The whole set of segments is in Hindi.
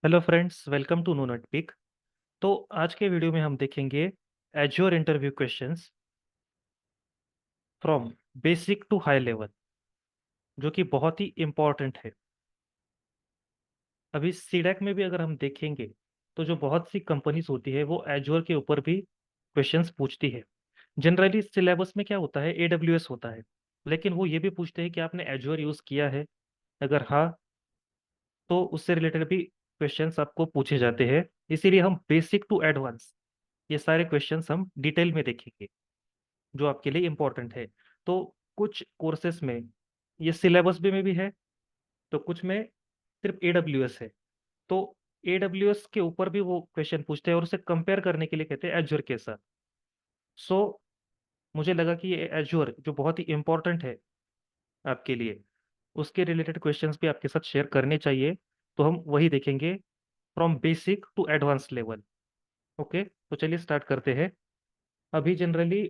हेलो फ्रेंड्स, वेलकम टू नोनट पिक। तो आज के वीडियो में हम देखेंगे Azure interview questions from basic to high level, जो कि बहुत ही इम्पोर्टेंट है। अभी सीडैक में भी अगर हम देखेंगे तो जो बहुत सी कंपनीज होती है वो एज्योर के ऊपर भी क्वेश्चंस पूछती है। जनरली सिलेबस में क्या होता है, एडब्ल्यूएस होता है, लेकिन वो ये भी पूछते हैं कि आपने एज्योर यूज़ किया है। अगर हाँ, तो उससे रिलेटेड भी क्वेश्चंस आपको पूछे जाते हैं। इसीलिए हम बेसिक टू एडवांस ये सारे क्वेश्चंस हम डिटेल में देखेंगे, जो आपके लिए इम्पोर्टेंट है। तो कुछ कोर्सेस में ये सिलेबस में भी है, तो कुछ में सिर्फ एडब्ल्यूएस है। तो एडब्ल्यूएस के ऊपर भी वो क्वेश्चन पूछते हैं और उसे कंपेयर करने के लिए कहते हैं एज्योर के साथ। सो मुझे लगा कि ये एज्योर जो बहुत ही इम्पोर्टेंट है आपके लिए, उसके रिलेटेड क्वेश्चंस भी आपके साथ शेयर करने चाहिए। तो हम वही देखेंगे from basic to advance level. Okay, तो चलिए स्टार्ट करते हैं। अभी जनरली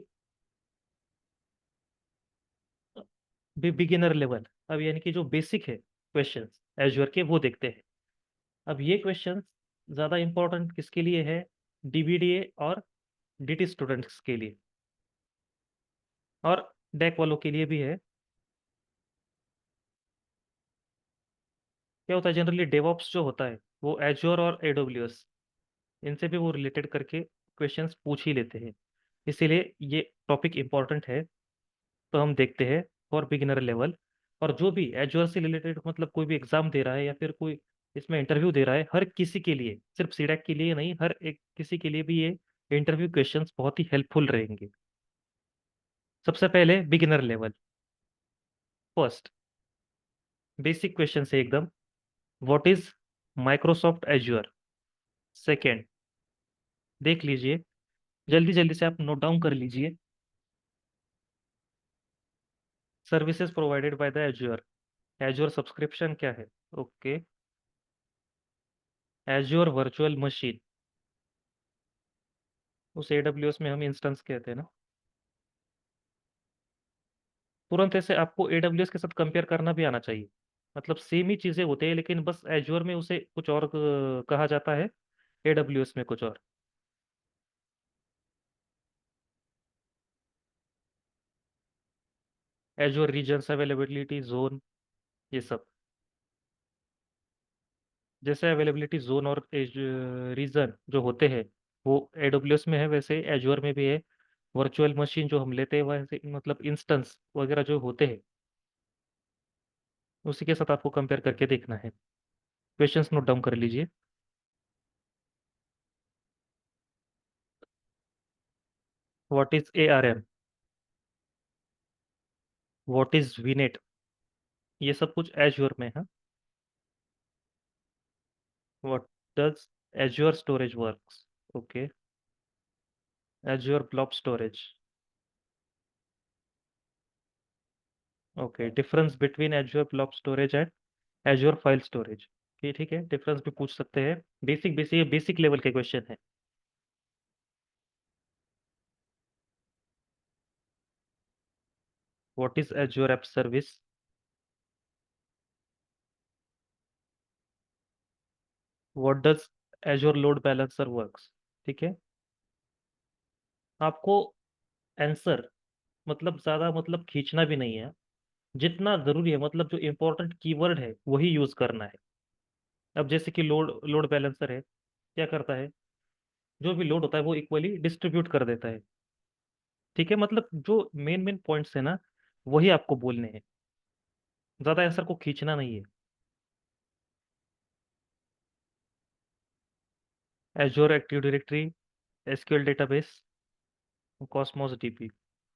बिगिनर लेवल, अब यानी कि जो बेसिक है क्वेश्चंस एज्योर के, वो देखते हैं। अब ये क्वेश्चंस ज़्यादा इंपॉर्टेंट किसके लिए है? डीबीडीए और डीटी स्टूडेंट्स के लिए, और डेक वालों के लिए भी है। क्या होता है जनरली, डेवऑप्स जो होता है वो एज्योर और एडब्ल्यूएस, इनसे भी वो रिलेटेड करके क्वेश्चंस पूछ ही लेते हैं। इसीलिए ये टॉपिक इंपॉर्टेंट है। तो हम देखते हैं फॉर बिगिनर लेवल। और जो भी एजुअर से रिलेटेड, मतलब कोई भी एग्जाम दे रहा है या फिर कोई इसमें इंटरव्यू दे रहा है, हर किसी के लिए, सिर्फ सीडैक के लिए नहीं, हर एक किसी के लिए भी ये इंटरव्यू क्वेश्चंस बहुत ही हेल्पफुल रहेंगे। सबसे पहले beginner level. First basic question है एकदम। What is Microsoft azure? Second, देख लीजिए, जल्दी जल्दी से आप नोट डाउन कर लीजिए। Services provided by the azure. Azure subscription क्या है? ओके। एज्योर वर्चुअल मशीन, उस एडब्ल्यूएस में हम इंस्टेंस कहते हैं ना। तुरंत ऐसे आपको एडब्ल्यूएस के साथ कंपेयर करना भी आना चाहिए। मतलब सेम ही चीजें होते हैं, लेकिन बस एज्योर में उसे कुछ और कहा जाता है, एडब्ल्यूएस में कुछ और। एज्योर रीजन्स, अवेलेबिलिटी जोन, ये सब। जैसे अवेलेबिलिटी जोन और रीजन जो होते हैं वो एडब्ल्यूएस में है, वैसे एज्योर में भी है। वर्चुअल मशीन जो हम लेते हैं, वैसे मतलब इंस्टेंस वगैरह जो होते हैं, उसी के साथ आपको कंपेयर करके देखना है। क्वेश्चंस नोट डाउन कर लीजिए। What is ARM? What is वीनेट? ये सब कुछ एज्योर में है। What does Azure Storage works? Okay. Azure Blob Storage. Okay. Difference between Azure Blob Storage and Azure File Storage. ये ठीक है, डिफरेंस भी पूछ सकते हैं। बेसिक बेसिक बेसिक लेवल के क्वेश्चन है। What is Azure App Service? What does Azure Load Balancer works? ठीक है। आपको आंसर मतलब ज़्यादा मतलब खींचना भी नहीं है, जितना ज़रूरी है, मतलब जो इंपॉर्टेंट कीवर्ड है वही यूज़ करना है। अब जैसे कि लोड लोड बैलेंसर है, क्या करता है? जो भी लोड होता है वो इक्वली डिस्ट्रीब्यूट कर देता है। ठीक है, मतलब जो मेन मेन पॉइंट्स है ना, वही आपको बोलने हैं, ज्यादा आंसर को खींचना नहीं है। Azure active directory, SQL database, Cosmos DB.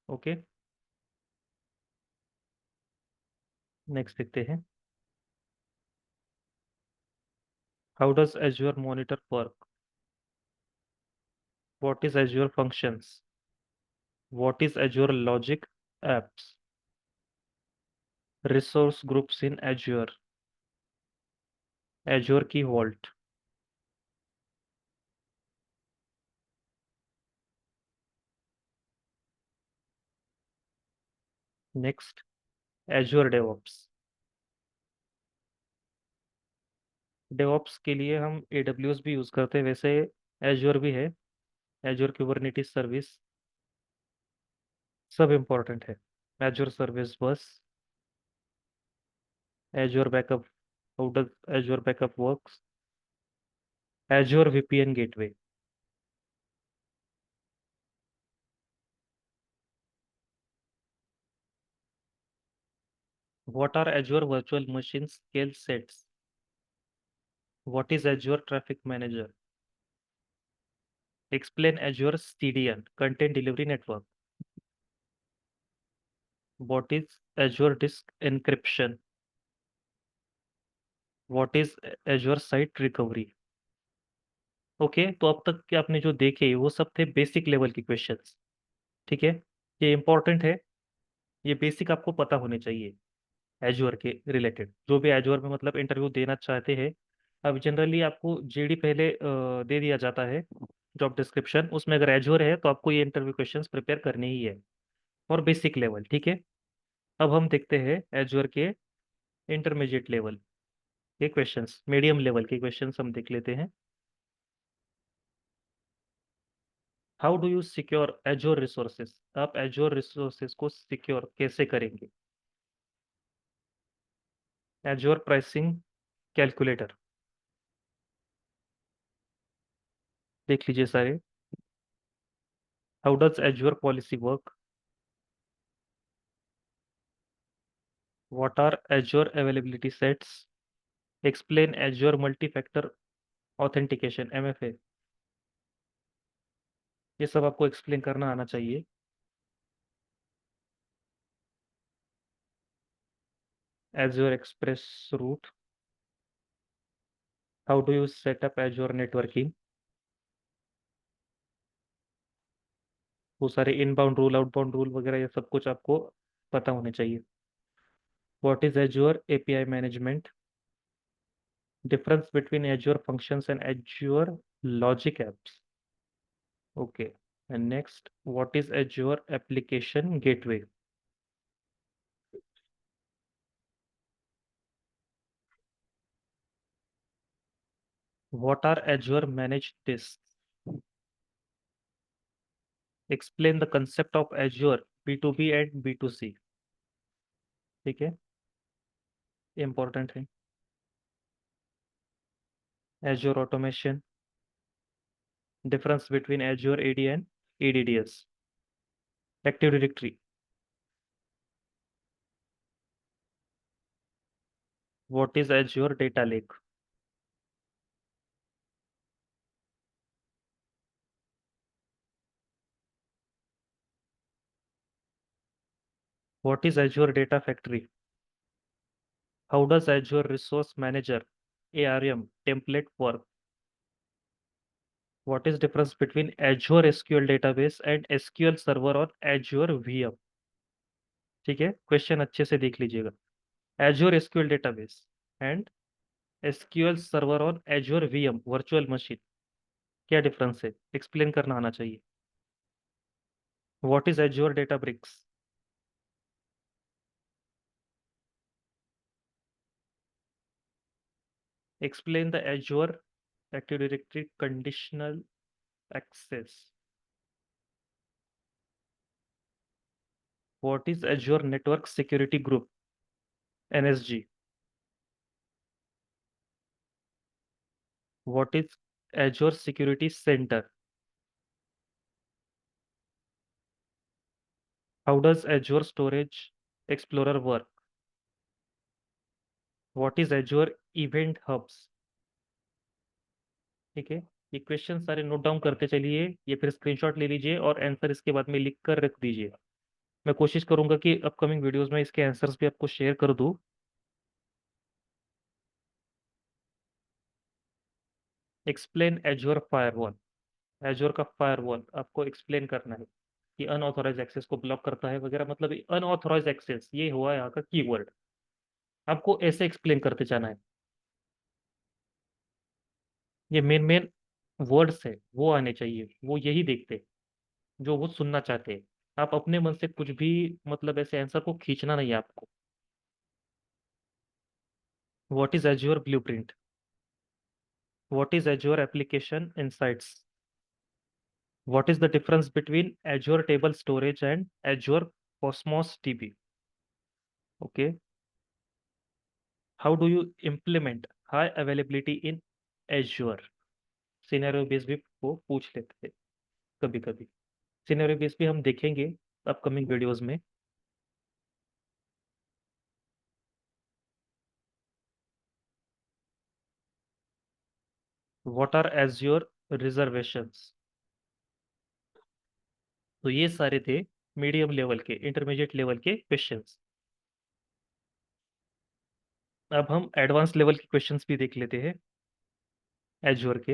Okay, next देखते हैं। How does Azure monitor work? What is Azure functions? What is Azure logic apps? Resource groups in Azure, Azure key vault. Next, Azure DevOps. DevOps के लिए हम AWS भी यूज़ करते हैं, वैसे एज्योर भी है, एज्योर कुबरनेटिस सर्विस, सब इम्पोर्टेंट है। एज्योर सर्विस बस, azure backup, how does azure backup works, azure VPN gateway. What are Azure Virtual Machine Scale Sets? What is Azure Traffic Manager? Explain Azure CDN, Content Delivery Network. What is Azure Disk Encryption? What is Azure Site Recovery? Okay, तो अब तक के आपने जो देखे वो सब थे बेसिक लेवल के क्वेश्चंस। ठीक है, ये इंपॉर्टेंट है, ये बेसिक आपको पता होने चाहिए एज्योर के रिलेटेड, जो भी एज्योर में मतलब इंटरव्यू देना चाहते हैं। अब जनरली आपको जेडी पहले दे दिया जाता है, जॉब डिस्क्रिप्शन, उसमें अगर एज्योर है तो आपको ये इंटरव्यू क्वेश्चंस प्रिपेयर करने ही है और बेसिक लेवल। ठीक है, अब हम देखते हैं एज्योर के इंटरमीडिएट लेवल के क्वेश्चंस, मीडियम लेवल के क्वेश्चंस हम देख लेते हैं। How do you secure Azure resources? आप एज्योर रिसोर्सेज को सिक्योर कैसे करेंगे? एज्योर प्राइसिंग कैलकुलेटर, देख लीजिए सारे। How does Azure policy work? What are Azure availability sets? Explain Azure multi factor authentication, MFA। ये सब आपको एक्सप्लेन करना आना चाहिए। Azure express route, how do you set up Azure networking? वो सारे इनबाउंड रूल, आउटबाउंड रूल वगैरह ये सब कुछ आपको पता होने चाहिए। What is Azure API management? Difference between Azure functions and Azure logic apps. Okay, and next, what is Azure application gateway? What are Azure managed disk? Explain the concept of Azure B2B and B2C। ठीक है, इंपॉर्टेंट है। Azure automation, difference between Azure AD and ADDS। Active directory, what is Azure data lake? What is Azure data factory? How does Azure resource manager ARM template work? What is difference between Azure SQL database and SQL server on Azure VM? ठीक है, क्वेश्चन अच्छे से देख लीजिएगा। Azure SQL database and SQL server on Azure VM virtual machine, क्या डिफरेंस है? एक्सप्लेन करना आना चाहिए। What is Azure Databricks? Explain the Azure Active Directory conditional access. What is Azure Network Security Group, NSG? What is Azure Security Center? How does Azure Storage Explorer work? What is Azure Event Hubs? ठीक है, ये क्वेश्चन सारे नोट डाउन करते चलिए, ये फिर स्क्रीनशॉट ले लीजिए और आंसर इसके बाद में लिख कर रख दीजिए। मैं कोशिश करूंगा कि अपकमिंग वीडियोस में इसके आंसर्स भी आपको शेयर कर दूं। Explain azure firewall. एज्योर का फायरवॉल आपको एक्सप्लेन करना है कि अनऑथोराइज एक्सेस को ब्लॉक करता है वगैरह, मतलब अनऑथोराइज एक्सेस ये हुआ यहाँ का कीवर्ड, आपको ऐसे एक्सप्लेन करते जाना है। ये मेन मेन वर्ड्स है वो आने चाहिए, वो यही देखते हैं जो वो सुनना चाहते हैं। आप अपने मन से कुछ भी मतलब ऐसे आंसर को खींचना नहीं है आपको। What is azure blueprint? What is Azure Application Insights? What is the difference between Azure Table Storage and Azure Cosmos DB? Okay. How do you implement high availability in Azure? Scenario base भी वो पूछ लेते हैं कभी कभी। सिनेरियो बेस भी हम देखेंगे अपकमिंग वीडियोस में। What are Azure reservations? तो ये सारे थे मीडियम लेवल के, इंटरमीडिएट लेवल के क्वेश्चंस। अब हम एडवांस लेवल के क्वेश्चंस भी देख लेते हैं एज्योर के।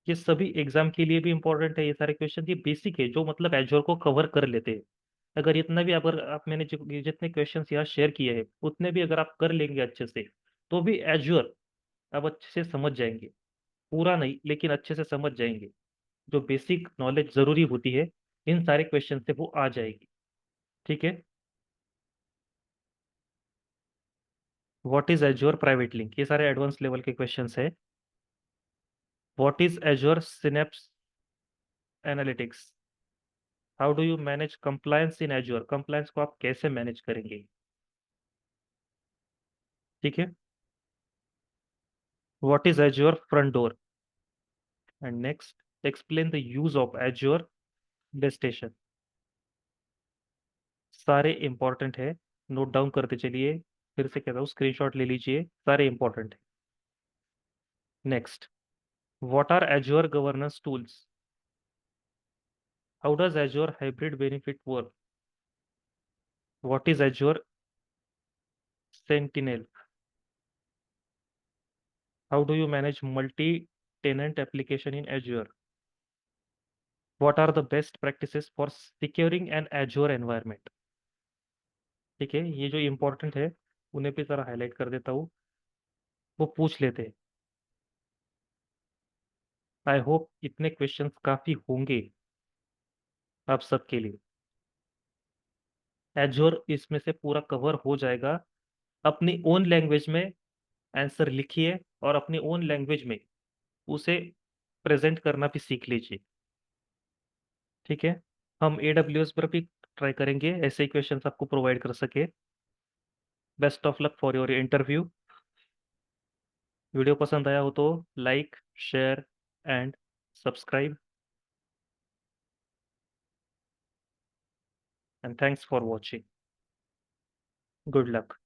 ये सभी एग्जाम के लिए भी इंपॉर्टेंट है, ये सारे क्वेश्चन ये बेसिक है जो मतलब एज्योर को कवर कर लेते हैं। अगर इतना भी, अगर आप मैंने ये जितने क्वेश्चंस यहाँ शेयर किए हैं उतने भी अगर आप कर लेंगे अच्छे से, तो भी एज्योर आप अच्छे से समझ जाएंगे। पूरा नहीं लेकिन अच्छे से समझ जाएंगे। जो बेसिक नॉलेज जरूरी होती है इन सारे क्वेश्चन से वो आ जाएगी। ठीक है। What is azure private link? ये सारे एडवांस लेवल के क्वेश्चंस है। What is azure synapse analytics? How do you manage compliance in azure? Compliance को आप कैसे मैनेज करेंगे? ठीक है। What is azure front door? And next, explain the use of azure destination. सारे इंपॉर्टेंट है, नोट डाउन करते चलिए। फिर से कहता हूँ स्क्रीनशॉट ले लीजिए, सारे इंपॉर्टेंट है। Next, what are Azure governance tools? How does Azure hybrid benefit work? What is Azure sentinel? How do you manage multi tenant application in Azure? What are the best practices for securing an Azure environment? ठीक है, ये जो इंपॉर्टेंट है उन्हें भी जरा हाईलाइट कर देता हूँ, वो पूछ लेते हैं। आई होप इतने क्वेश्चंस काफी होंगे आप सबके लिए। एज्योर इसमें से पूरा कवर हो जाएगा। अपनी ओन लैंग्वेज में आंसर लिखिए और अपनी ओन लैंग्वेज में उसे प्रेजेंट करना भी सीख लीजिए। ठीक है। हम AWS पर भी ट्राई करेंगे ऐसे ही क्वेश्चंस आपको प्रोवाइड कर सके। Best of luck for your interview. Video पसंद आया हो तो like, share and subscribe, and thanks for watching. Good luck.